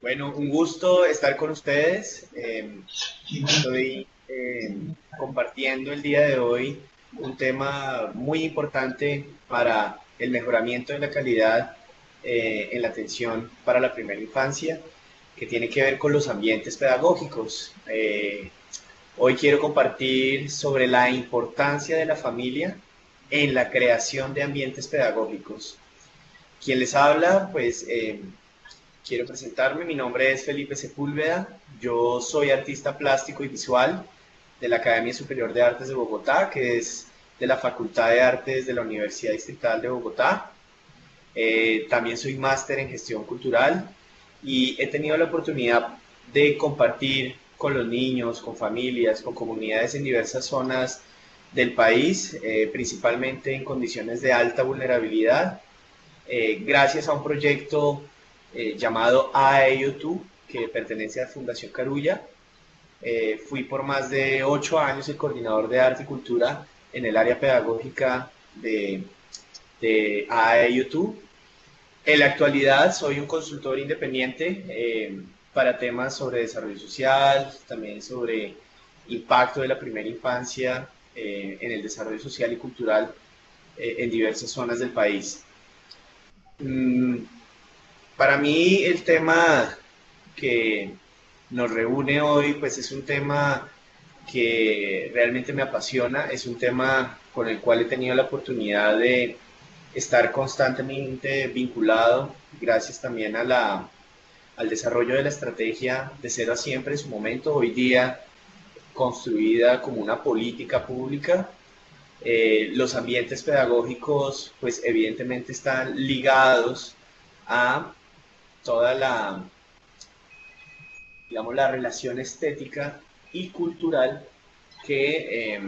Bueno, un gusto estar con ustedes. Estoy compartiendo el día de hoy un tema muy importante para el mejoramiento de la calidad en la atención para la primera infancia, que tiene que ver con los ambientes pedagógicos. Hoy quiero compartir sobre la importancia de la familia en la creación de ambientes pedagógicos. Quien les habla, pues quiero presentarme, mi nombre es Felipe Sepúlveda, yo soy artista plástico y visual de la Academia Superior de Artes de Bogotá, que es de la Facultad de Artes de la Universidad Distrital de Bogotá. También soy máster en gestión cultural y he tenido la oportunidad de compartir con los niños, con familias, con comunidades en diversas zonas del país, principalmente en condiciones de alta vulnerabilidad, gracias a un proyecto llamado AEU2, que pertenece a Fundación Carulla. Fui por más de 8 años el coordinador de arte y cultura en el área pedagógica de AEU2. En la actualidad soy un consultor independiente para temas sobre desarrollo social, también sobre impacto de la primera infancia en el desarrollo social y cultural en diversas zonas del país. Mm, Para mí el tema que nos reúne hoy, pues es un tema que realmente me apasiona, es un tema con el cual he tenido la oportunidad de estar constantemente vinculado, gracias también al desarrollo de la estrategia de Cero a Siempre en su momento, hoy día construida como una política pública. Los ambientes pedagógicos, pues evidentemente están ligados a toda digamos, la relación estética y cultural que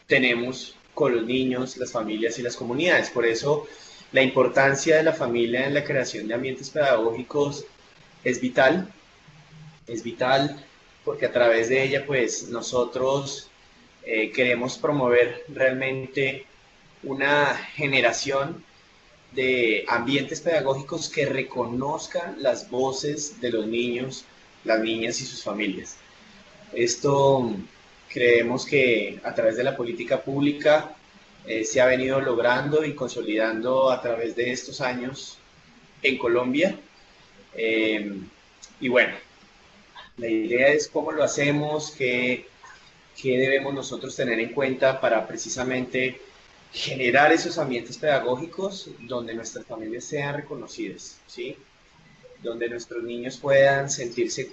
tenemos con los niños, las familias y las comunidades. Por eso la importancia de la familia en la creación de ambientes pedagógicos es vital, es vital porque a través de ella pues nosotros queremos promover realmente una generación de ambientes pedagógicos que reconozcan las voces de los niños, las niñas y sus familias. Esto creemos que a través de la política pública se ha venido logrando y consolidando a través de estos años en Colombia. Eh, y bueno, la idea es cómo lo hacemos, qué debemos nosotros tener en cuenta para precisamente generar esos ambientes pedagógicos donde nuestras familias sean reconocidas, ¿sí? Donde nuestros niños puedan sentirse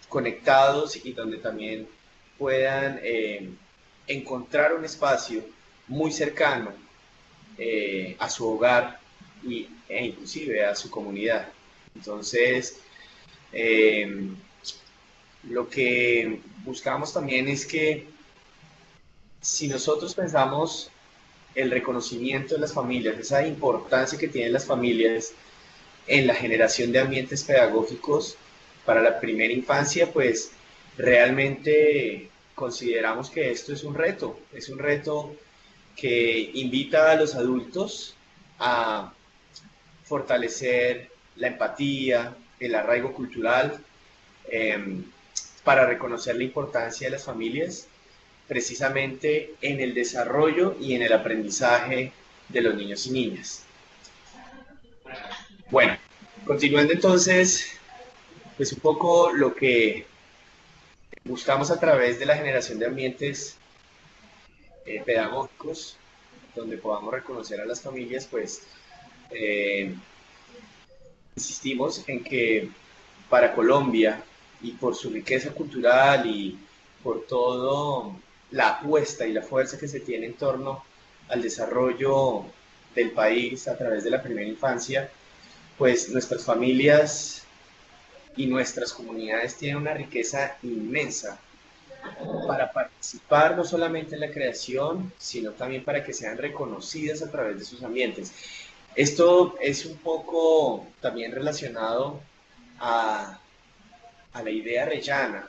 conectados y donde también puedan encontrar un espacio muy cercano a su hogar e inclusive a su comunidad. Entonces, eh, lo que buscamos también es que si nosotros pensamos el reconocimiento de las familias, esa importancia que tienen las familias en la generación de ambientes pedagógicos para la primera infancia, pues realmente consideramos que esto es un reto que invita a los adultos a fortalecer la empatía, el arraigo cultural, eh, para reconocer la importancia de las familias precisamente en el desarrollo y en el aprendizaje de los niños y niñas. Bueno, continuando entonces, pues un poco lo que buscamos a través de la generación de ambientes pedagógicos, donde podamos reconocer a las familias, pues eh, insistimos en que para Colombia y por su riqueza cultural y por todo la apuesta y la fuerza que se tiene en torno al desarrollo del país a través de la primera infancia, pues nuestras familias y nuestras comunidades tienen una riqueza inmensa para participar no solamente en la creación, sino también para que sean reconocidas a través de sus ambientes. Esto es un poco también relacionado a, a la idea reyana,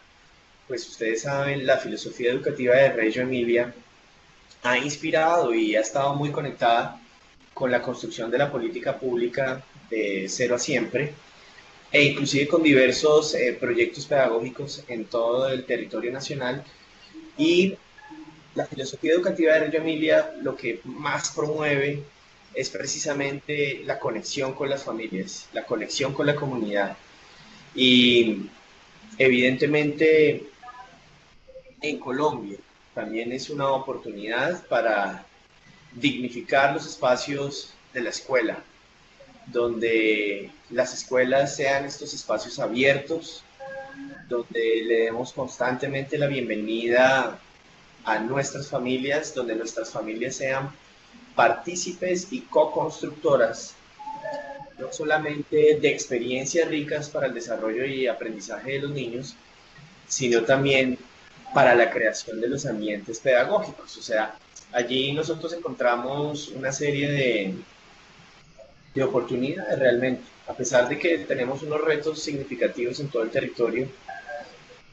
pues ustedes saben, la filosofía educativa de Reggio Emilia ha inspirado y ha estado muy conectada con la construcción de la política pública de Cero a Siempre, e inclusive con diversos proyectos pedagógicos en todo el territorio nacional. Y la filosofía educativa de Reggio Emilia lo que más promueve es precisamente la conexión con las familias, la conexión con la comunidad. Y evidentemente en Colombia también es una oportunidad para dignificar los espacios de la escuela, donde las escuelas sean estos espacios abiertos, donde le demos constantemente la bienvenida a nuestras familias, donde nuestras familias sean partícipes y co-constructoras, no solamente de experiencias ricas para el desarrollo y aprendizaje de los niños, sino también para la creación de los ambientes pedagógicos. O sea, allí nosotros encontramos una serie de oportunidades realmente, a pesar de que tenemos unos retos significativos en todo el territorio.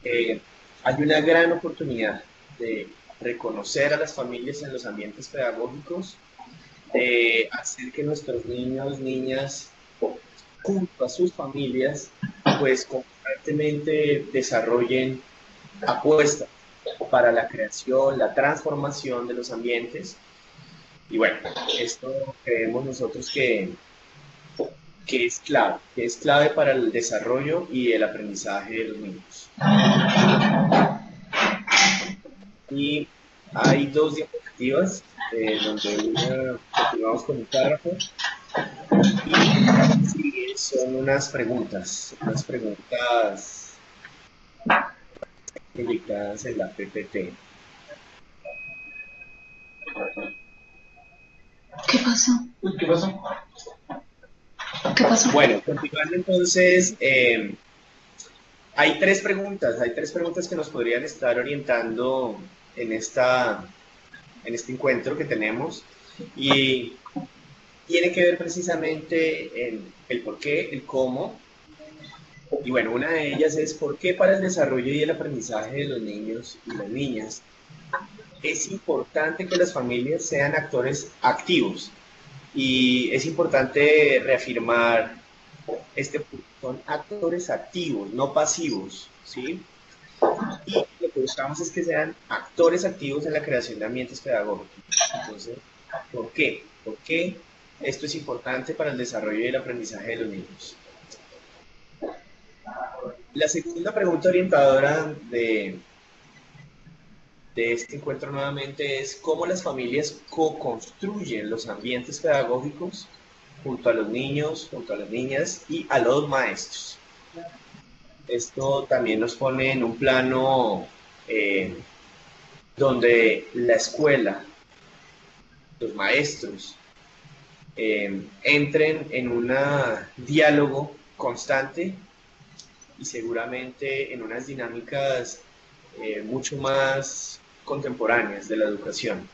Hay una gran oportunidad de reconocer a las familias en los ambientes pedagógicos, de hacer que nuestros niños, niñas, junto a sus familias, pues constantemente desarrollen apuestas para la creación, la transformación de los ambientes. Y bueno, esto creemos nosotros que es clave para el desarrollo y el aprendizaje de los niños. Y hay dos diapositivas, donde una continuamos con un párrafo y sí, son unas preguntas indicadas en la PPT. ¿Qué pasó? ¿Qué pasó? ¿Qué pasó? Bueno, continuando entonces, hay tres preguntas que nos podrían estar orientando en, en este encuentro que tenemos, y tiene que ver precisamente en el por qué, el cómo. Y bueno, una de ellas es por qué para el desarrollo y el aprendizaje de los niños y las niñas es importante que las familias sean actores activos. Y es importante reafirmar este punto. Son actores activos, no pasivos, ¿sí? Y lo que buscamos es que sean actores activos en la creación de ambientes pedagógicos. Entonces, ¿por qué? ¿Por qué esto es importante para el desarrollo y el aprendizaje de los niños? La segunda pregunta orientadora de este encuentro nuevamente es cómo las familias co-construyen los ambientes pedagógicos junto a los niños, junto a las niñas y a los maestros. Esto también nos pone en un plano donde la escuela, los maestros, entren en un diálogo constante y seguramente en unas dinámicas mucho más contemporáneas de la educación.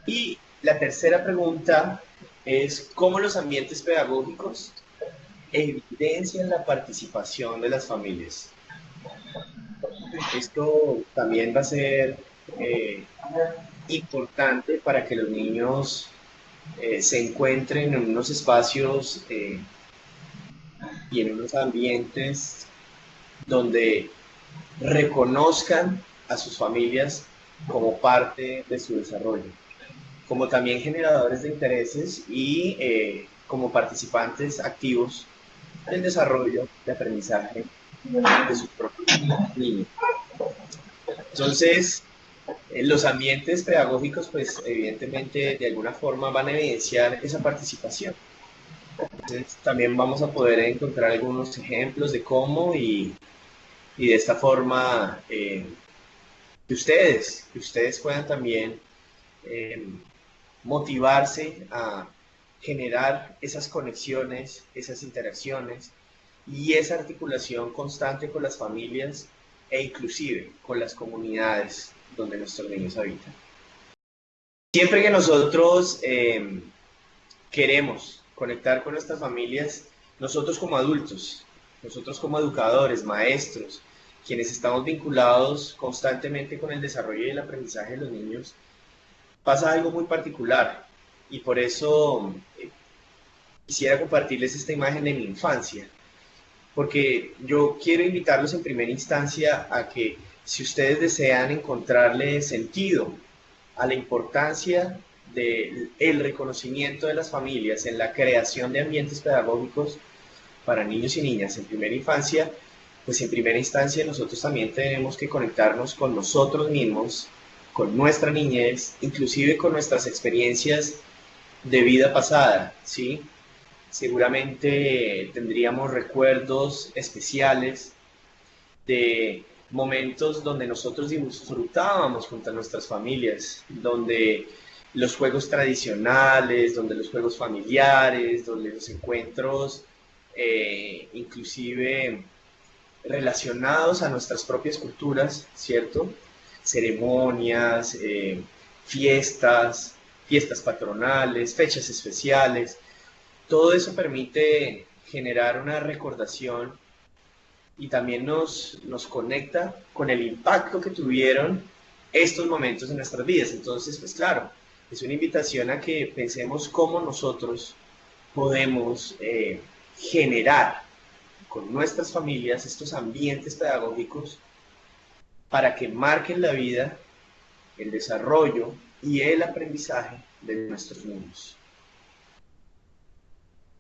Y la tercera pregunta es cómo los ambientes pedagógicos evidencian la participación de las familias. Esto también va a ser importante para que los niños se encuentren en unos espacios y en unos ambientes donde reconozcan a sus familias como parte de su desarrollo, como también generadores de intereses y como participantes activos del desarrollo de aprendizaje de sus propios niños. Entonces, los ambientes pedagógicos, pues evidentemente de alguna forma van a evidenciar esa participación. Entonces, también vamos a poder encontrar algunos ejemplos de cómo y de esta forma que ustedes puedan también motivarse a generar esas conexiones, esas interacciones y esa articulación constante con las familias e inclusive con las comunidades donde nuestros niños habitan. Siempre que nosotros queremos conectar con nuestras familias, nosotros como adultos, nosotros como educadores, maestros, quienes estamos vinculados constantemente con el desarrollo y el aprendizaje de los niños, pasa algo muy particular y por eso quisiera compartirles esta imagen de mi infancia. porque yo quiero invitarlos en primera instancia a que si ustedes desean encontrarle sentido a la importancia del reconocimiento de las familias en la creación de ambientes pedagógicos para niños y niñas en primera infancia, pues en primera instancia nosotros también tenemos que conectarnos con nosotros mismos, con nuestra niñez, inclusive con nuestras experiencias de vida pasada, ¿sí? Seguramente tendríamos recuerdos especiales de momentos donde nosotros disfrutábamos junto a nuestras familias, donde los juegos tradicionales, donde los juegos familiares, donde los encuentros inclusive relacionados a nuestras propias culturas, ¿cierto? Ceremonias, fiestas, fiestas patronales, fechas especiales, todo eso permite generar una recordación y también nos conecta con el impacto que tuvieron estos momentos en nuestras vidas. Entonces, pues claro, es una invitación a que pensemos cómo nosotros podemos generar con nuestras familias estos ambientes pedagógicos para que marquen la vida, el desarrollo y el aprendizaje de nuestros niños.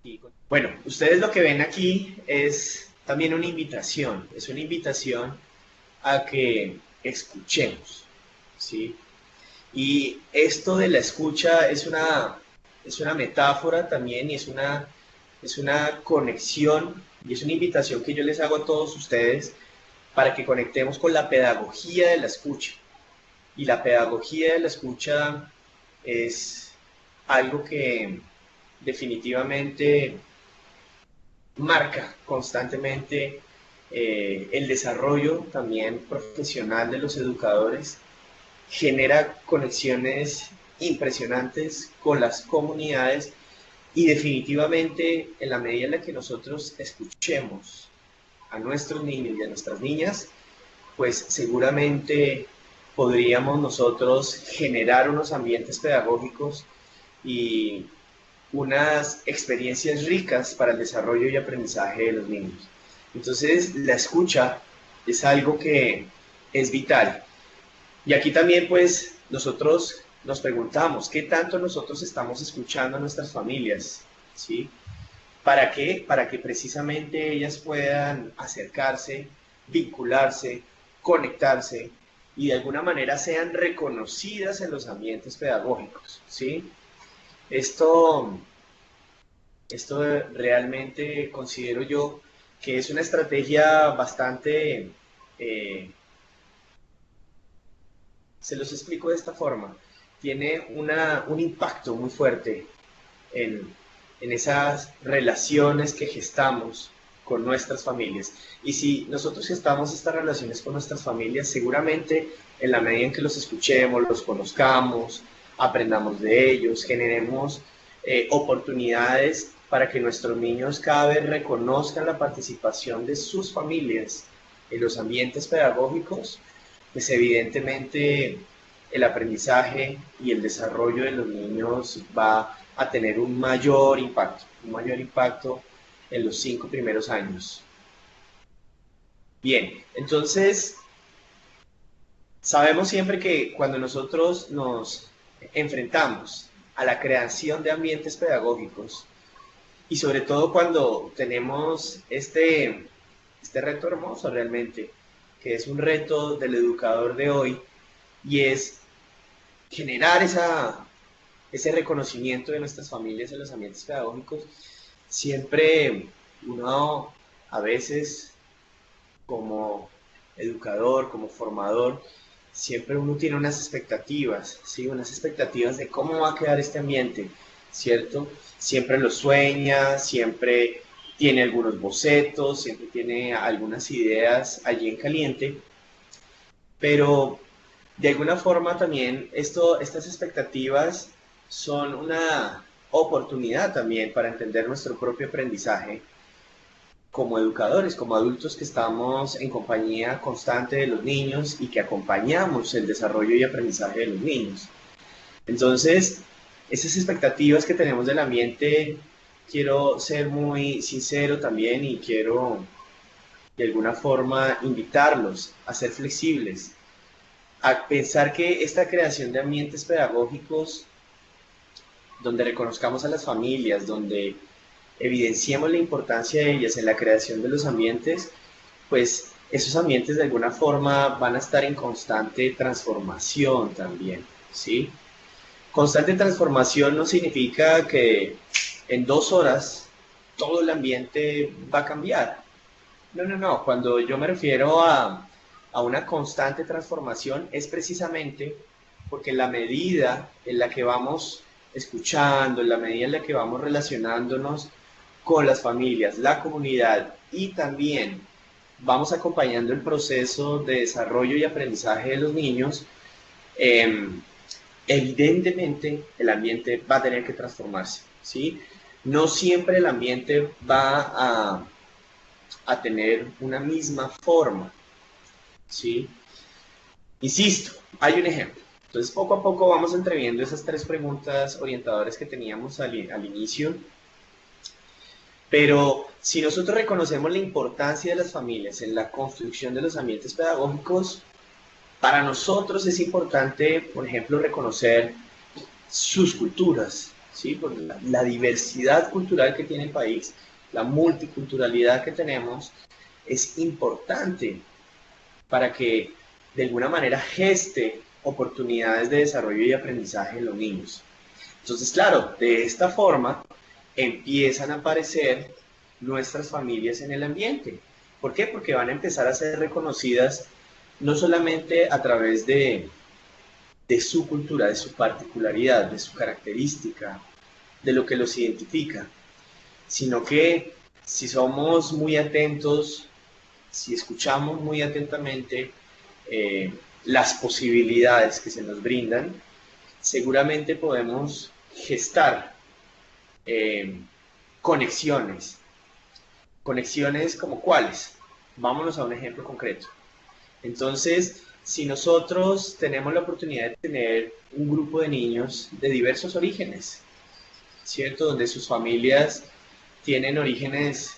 Y, bueno, ustedes lo que ven aquí es también una invitación, es una invitación a que escuchemos, ¿sí? Y esto de la escucha es una metáfora también y es una conexión y es una invitación que yo les hago a todos ustedes para que conectemos con la pedagogía de la escucha. Y la pedagogía de la escucha es algo que definitivamente marca constantemente el desarrollo también profesional de los educadores, genera conexiones impresionantes con las comunidades y definitivamente en la medida en la que nosotros escuchemos a nuestros niños y a nuestras niñas, pues seguramente podríamos nosotros generar unos ambientes pedagógicos y unas experiencias ricas para el desarrollo y aprendizaje de los niños. Entonces, la escucha es algo que es vital. Y aquí también, pues, nosotros nos preguntamos, ¿qué tanto nosotros estamos escuchando a nuestras familias? ¿Sí? ¿Para qué? Para que precisamente ellas puedan acercarse, vincularse, conectarse y de alguna manera sean reconocidas en los ambientes pedagógicos, ¿sí? Esto realmente considero yo que es una estrategia bastante, se los explico de esta forma, tiene un impacto muy fuerte en esas relaciones que gestamos con nuestras familias. Y si nosotros gestamos estas relaciones con nuestras familias, seguramente en la medida en que los escuchemos, los conozcamos, aprendamos de ellos, generemos oportunidades para que nuestros niños cada vez reconozcan la participación de sus familias en los ambientes pedagógicos, pues evidentemente el aprendizaje y el desarrollo de los niños va a tener un mayor impacto en los 5 primeros años. Bien, entonces sabemos siempre que cuando nosotros nos enfrentamos a la creación de ambientes pedagógicos y sobre todo cuando tenemos este reto hermoso realmente, que es un reto del educador de hoy y es generar ese reconocimiento de nuestras familias en los ambientes pedagógicos, siempre uno a veces como educador, como formador, siempre uno tiene unas expectativas, ¿sí? Unas expectativas de cómo va a quedar este ambiente, ¿cierto? Siempre lo sueña, siempre tiene algunos bocetos, siempre tiene algunas ideas allí en caliente, pero de alguna forma también estas expectativas son una oportunidad también para entender nuestro propio aprendizaje como educadores, como adultos que estamos en compañía constante de los niños y que acompañamos el desarrollo y aprendizaje de los niños. Entonces, esas expectativas que tenemos del ambiente, quiero ser muy sincero también y quiero de alguna forma invitarlos a ser flexibles, a pensar que esta creación de ambientes pedagógicos donde reconozcamos a las familias, donde evidenciemos la importancia de ellas en la creación de los ambientes, pues esos ambientes de alguna forma van a estar en constante transformación también, ¿sí? Constante transformación no significa que en 2 horas todo el ambiente va a cambiar. No, no, no. Cuando yo me refiero a una constante transformación es precisamente porque en la medida en la que vamos escuchando, en la medida en la que vamos relacionándonos con las familias, la comunidad y también vamos acompañando el proceso de desarrollo y aprendizaje de los niños, eh, evidentemente el ambiente va a tener que transformarse, ¿sí? No siempre el ambiente va a tener una misma forma, ¿sí? Insisto, hay un ejemplo. Entonces, poco a poco vamos entreviendo esas 3 preguntas orientadoras que teníamos al inicio. Pero si nosotros reconocemos la importancia de las familias en la construcción de los ambientes pedagógicos, para nosotros es importante, por ejemplo, reconocer sus culturas, ¿sí? Por la diversidad cultural que tiene el país, la multiculturalidad que tenemos, es importante para que de alguna manera geste oportunidades de desarrollo y aprendizaje en los niños. Entonces, claro, de esta forma empiezan a aparecer nuestras familias en el ambiente. ¿Por qué? Porque van a empezar a ser reconocidas no solamente a través de su cultura, de su particularidad, de su característica, de lo que los identifica, sino que si somos muy atentos, si escuchamos muy atentamente las posibilidades que se nos brindan, seguramente podemos gestar conexiones. ¿Conexiones como cuáles? Vámonos a un ejemplo concreto. Entonces, si nosotros tenemos la oportunidad de tener un grupo de niños de diversos orígenes, ¿cierto? Donde sus familias tienen orígenes,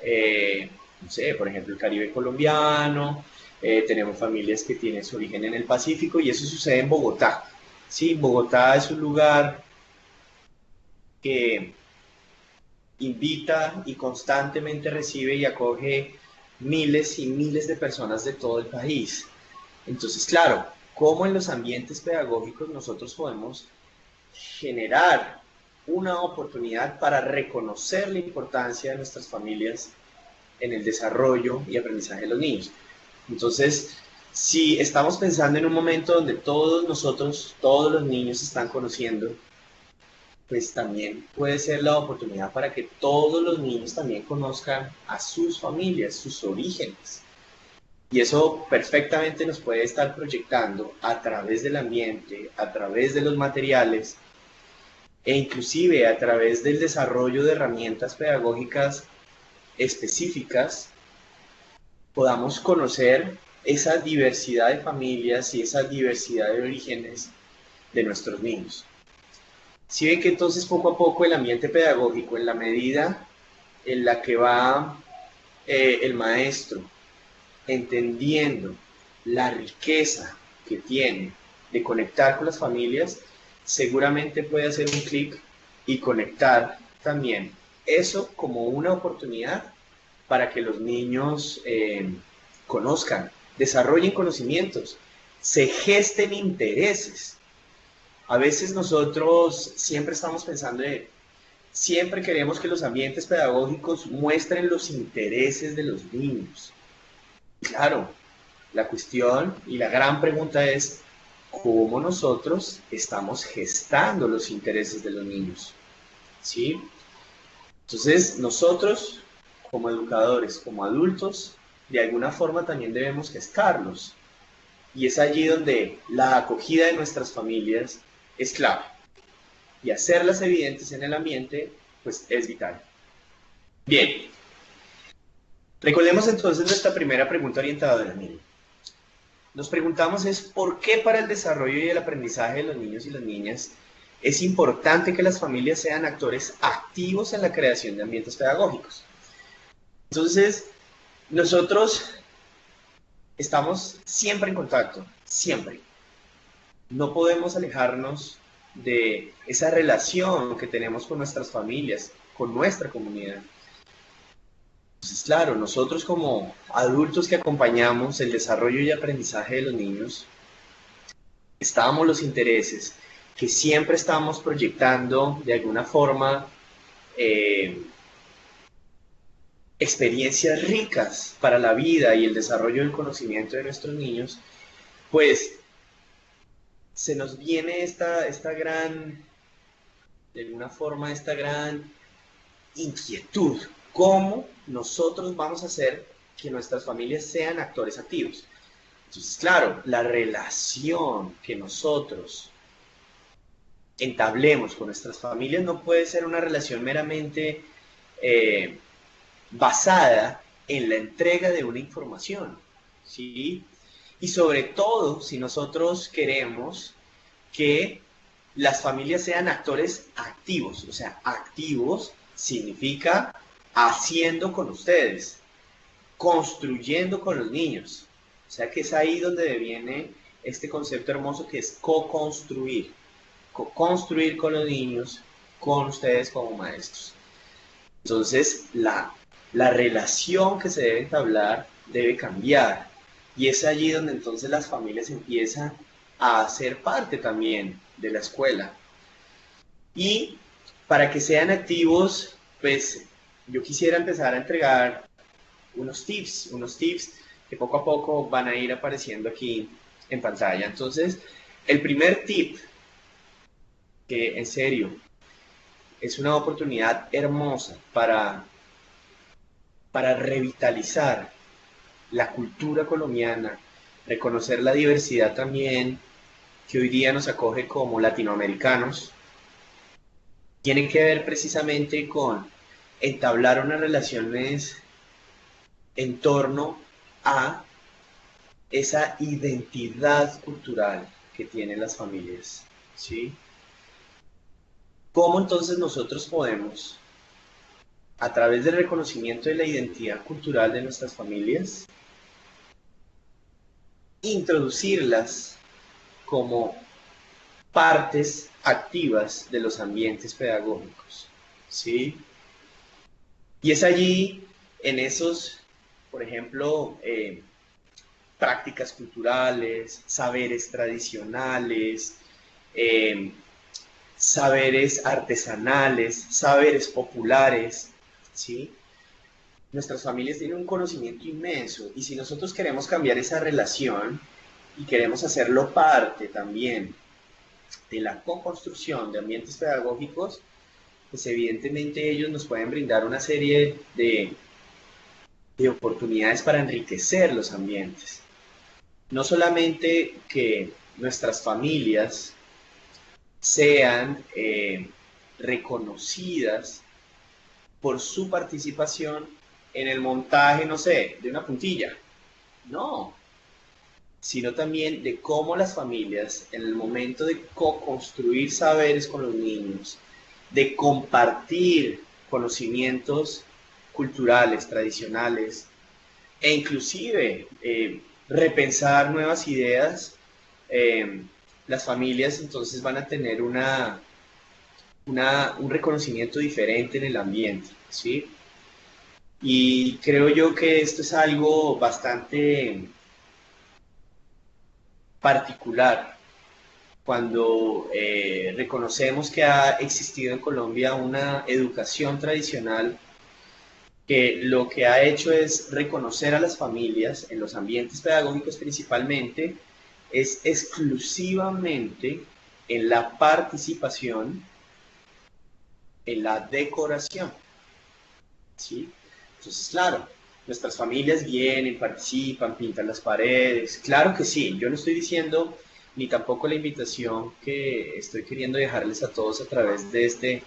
no sé, por ejemplo, el Caribe colombiano, tenemos familias que tienen su origen en el Pacífico y eso sucede en Bogotá. Sí, Bogotá es un lugar que invita y constantemente recibe y acoge miles y miles de personas de todo el país. Entonces, claro, ¿cómo en los ambientes pedagógicos nosotros podemos generar una oportunidad para reconocer la importancia de nuestras familias en el desarrollo y aprendizaje de los niños? Entonces, si estamos pensando en un momento donde todos nosotros, todos los niños se están conociendo, pues también puede ser la oportunidad para que todos los niños también conozcan a sus familias, sus orígenes. Y eso perfectamente nos puede estar proyectando a través del ambiente, a través de los materiales e inclusive a través del desarrollo de herramientas pedagógicas específicas, podamos conocer esa diversidad de familias y esa diversidad de orígenes de nuestros niños. Si ven que entonces poco a poco el ambiente pedagógico, en la medida en la que va el maestro entendiendo la riqueza que tiene de conectar con las familias, seguramente puede hacer un clic y conectar también eso como una oportunidad para que los niños conozcan, desarrollen conocimientos, se gesten intereses. A veces nosotros siempre estamos pensando siempre queremos que los ambientes pedagógicos muestren los intereses de los niños. Claro, la cuestión y la gran pregunta es cómo nosotros estamos gestando los intereses de los niños, ¿sí? Entonces, nosotros como educadores, como adultos, de alguna forma también debemos gestarlos. Y es allí donde la acogida de nuestras familias es clave. Y hacerlas evidentes en el ambiente, pues es vital. Bien. Recordemos entonces nuestra primera pregunta orientadora, miren. Nos preguntamos es ¿por qué para el desarrollo y el aprendizaje de los niños y las niñas es importante que las familias sean actores activos en la creación de ambientes pedagógicos? Entonces, Nosotros estamos siempre en contacto, siempre. No podemos alejarnos de esa relación que tenemos con nuestras familias, con nuestra comunidad. Entonces, claro, nosotros como adultos que acompañamos el desarrollo y aprendizaje de los niños, estamos los intereses que siempre estamos proyectando de alguna forma eh, experiencias ricas para la vida y el desarrollo del conocimiento de nuestros niños, pues se nos viene esta gran, de alguna forma, esta gran inquietud. ¿Cómo nosotros vamos a hacer que nuestras familias sean actores activos? Entonces, claro, la relación que nosotros entablemos con nuestras familias no puede ser una relación meramente basada en la entrega de una información, ¿sí? Y sobre todo, si nosotros queremos que las familias sean actores activos, o sea, activos significa haciendo con ustedes, construyendo con los niños. O sea que es ahí donde viene este concepto hermoso que es co-construir. Co-construir con los niños, con ustedes como maestros. Entonces, la relación que se debe entablar debe cambiar. Y es allí donde entonces las familias empiezan a ser parte también de la escuela. Y para que sean activos, pues yo quisiera empezar a entregar unos tips que poco a poco van a ir apareciendo aquí en pantalla. Entonces, el primer tip, que en serio es una oportunidad hermosa para revitalizar la cultura colombiana, reconocer la diversidad también que hoy día nos acoge como latinoamericanos, tiene que ver precisamente con entablar unas relaciones en torno a esa identidad cultural que tienen las familias, ¿sí? ¿Cómo entonces nosotros podemos, a través del reconocimiento de la identidad cultural de nuestras familias, introducirlas como partes activas de los ambientes pedagógicos, ¿sí? Y es allí, en esos, por ejemplo, prácticas culturales, saberes tradicionales, saberes artesanales, saberes populares, ¿sí? Nuestras familias tienen un conocimiento inmenso y si nosotros queremos cambiar esa relación y queremos hacerlo parte también de la co-construcción de ambientes pedagógicos, pues evidentemente ellos nos pueden brindar una serie de oportunidades para enriquecer los ambientes. No solamente que nuestras familias sean reconocidas por su participación en el montaje, no sé, de una puntilla, no, sino también de cómo las familias, en el momento de co-construir saberes con los niños, de compartir conocimientos culturales, tradicionales, e inclusive repensar nuevas ideas, las familias entonces van a tener un reconocimiento diferente en el ambiente, ¿sí? Y creo yo que esto es algo bastante particular cuando reconocemos que ha existido en Colombia una educación tradicional que lo que ha hecho es reconocer a las familias en los ambientes pedagógicos principalmente, es exclusivamente en la participación, en la decoración, ¿sí? Entonces, claro, nuestras familias vienen, participan, pintan las paredes, claro que sí, yo no estoy diciendo ni tampoco la invitación que estoy queriendo dejarles a todos a través de este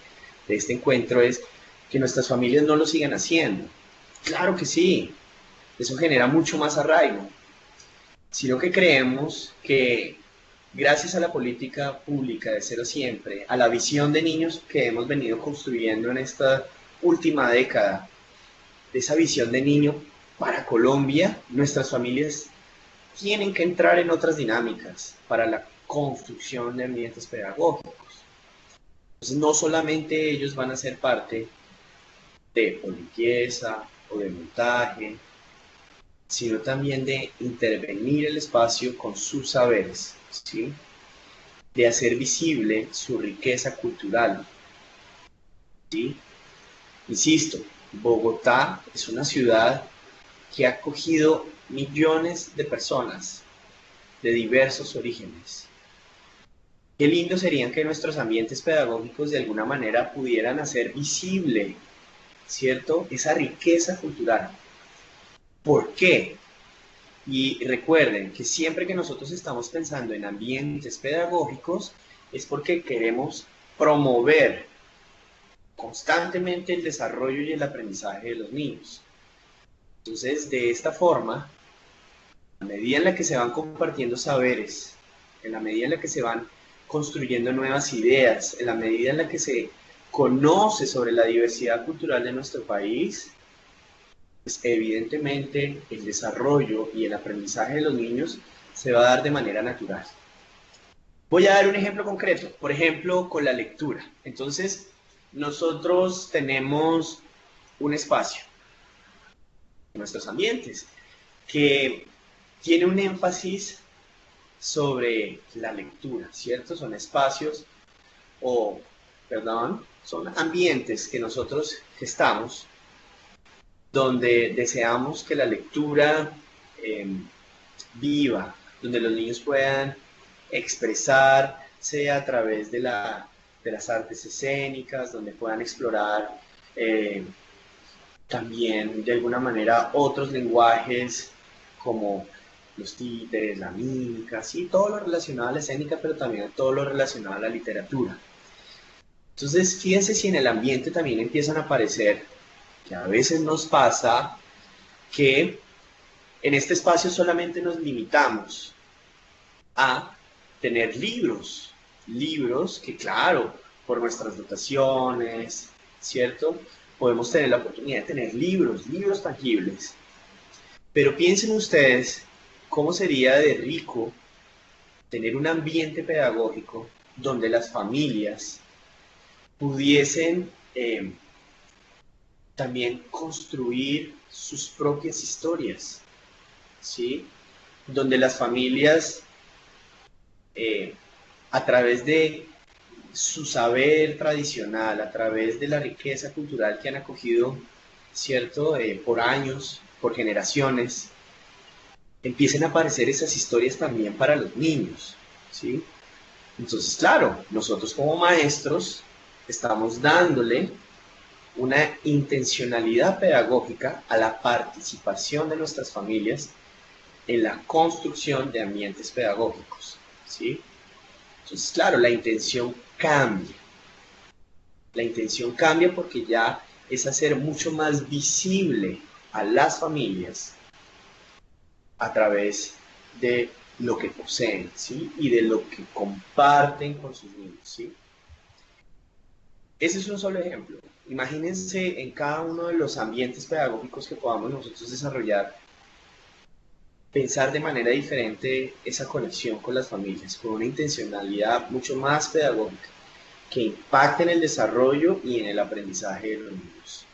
encuentro es que nuestras familias no lo sigan haciendo. Claro que sí, eso genera mucho más arraigo, sino que creemos que gracias a la política pública de Cero Siempre, a la visión de niños que hemos venido construyendo en esta última década, de esa visión de niño, para Colombia, nuestras familias tienen que entrar en otras dinámicas para la construcción de ambientes pedagógicos. Entonces, no solamente ellos van a ser parte de o limpieza o de montaje, sino también de intervenir el espacio con sus saberes, ¿sí? De hacer visible su riqueza cultural, ¿sí? Insisto, Bogotá es una ciudad que ha acogido millones de personas de diversos orígenes. Qué lindo serían que nuestros ambientes pedagógicos de alguna manera pudieran hacer visible, ¿cierto?, esa riqueza cultural. ¿Por qué? Y recuerden que siempre que nosotros estamos pensando en ambientes pedagógicos es porque queremos promover constantemente el desarrollo y el aprendizaje de los niños. Entonces, de esta forma, a medida en la que se van compartiendo saberes, en la medida en la que se van construyendo nuevas ideas, en la medida en la que se conoce sobre la diversidad cultural de nuestro país, pues evidentemente el desarrollo y el aprendizaje de los niños se va a dar de manera natural. Voy a dar un ejemplo concreto, por ejemplo, con la lectura. Entonces, nosotros tenemos un espacio en nuestros ambientes que tiene un énfasis sobre la lectura, ¿cierto? Son espacios son ambientes que nosotros gestamos donde deseamos que la lectura viva, donde los niños puedan expresarse a través de las artes escénicas, donde puedan explorar también de alguna manera otros lenguajes como los títeres, la mímica, sí, todo lo relacionado a la escénica, pero también todo lo relacionado a la literatura. Entonces, fíjense si en el ambiente también empiezan a aparecer, que a veces nos pasa, que en este espacio solamente nos limitamos a tener libros que claro, por nuestras dotaciones, ¿cierto? Podemos tener la oportunidad de tener libros tangibles. Pero piensen ustedes cómo sería de rico tener un ambiente pedagógico donde las familias pudiesen también construir sus propias historias, ¿sí? Donde las familias, a través de su saber tradicional, a través de la riqueza cultural que han acogido, ¿cierto?, por años, por generaciones, empiecen a aparecer esas historias también para los niños, ¿sí? Entonces, claro, nosotros como maestros estamos dándole una intencionalidad pedagógica a la participación de nuestras familias en la construcción de ambientes pedagógicos, ¿sí? Entonces, claro, la intención cambia. La intención cambia porque ya es hacer mucho más visible a las familias a través de lo que poseen, ¿sí? Y de lo que comparten con sus niños, ¿sí? Ese es un solo ejemplo. Imagínense en cada uno de los ambientes pedagógicos que podamos nosotros desarrollar, pensar de manera diferente esa conexión con las familias, con una intencionalidad mucho más pedagógica, que impacte en el desarrollo y en el aprendizaje de los niños.